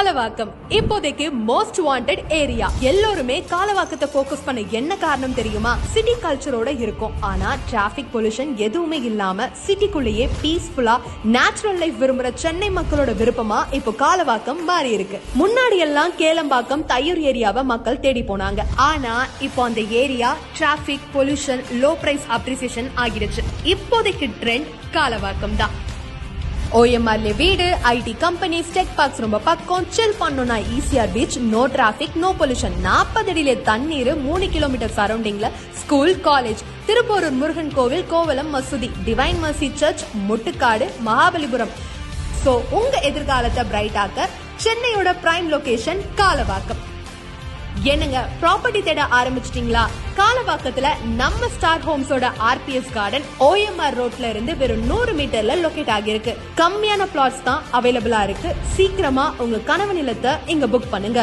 காலவாக்கம் இப்போதைக்கு most wanted area. எல்லோருமே காலவாக்கத்தை focus பண்ண என்ன காரணம் தெரியுமா? சிட்டி கல்ச்சரோட இருக்கும். ஆனா டிராபிக் பொல்யூஷன் எதுவுமே இல்லாம சிட்டிக்குள்ளேயே பீஸ்ஃபுல்லா நேச்சுரல் லைஃப் விரும்புற சென்னை மக்களோட விருப்பமா இப்போ காலவாக்கம் மாறி இருக்கு. முன்னாடி எல்லாம் கேளம்பாக்கம் தையூர் ஏரியாவை மக்கள் தேடி போனாங்க. ஆனா இப்போ அந்த area traffic pollution low price appreciation ஆகிடுச்சு. இப்போதைக்கு ட்ரெண்ட் காலவாக்கம் தான். OMRல வீடு, ஐடி கம்பெனிஸ், டெக் பார்க்ஸ் ரொம்ப பக்கம். சில் பண்ணணும்னா ECR beach, no traffic, no pollution. 40 அடியில தண்ணீர், 3 கிலோமீட்டர் சரௌண்டிங்ல ஸ்கூல், காலேஜ். திருப்போரூர் முருகன் கோவில், கோவலம் மசூதி, divine mercy church, Muttukadu, Mahabalipuram. So உங்க எதிர்காலத்தை பிரைட் ஆக்க சென்னையோட பிரைம் லொகேஷன் காலவாக்கம். என்னங்க ப்ராப்பர்ட்டி தேட ஆரம்பிச்சிட்டீங்களா? காலவாக்கத்துல நம்ம ஸ்டார் ஹோம்ஸோட RPS கார்டன் OMR ரோட்ல இருந்து வெறும் 100 மீட்டர்ல லொகேட் ஆகியிருக்கு. கம்மியான பிளாட்ஸ் தான் அவைலபிளா இருக்கு. சீக்கிரமா உங்க கனவு நிலத்தை இங்க புக் பண்ணுங்க.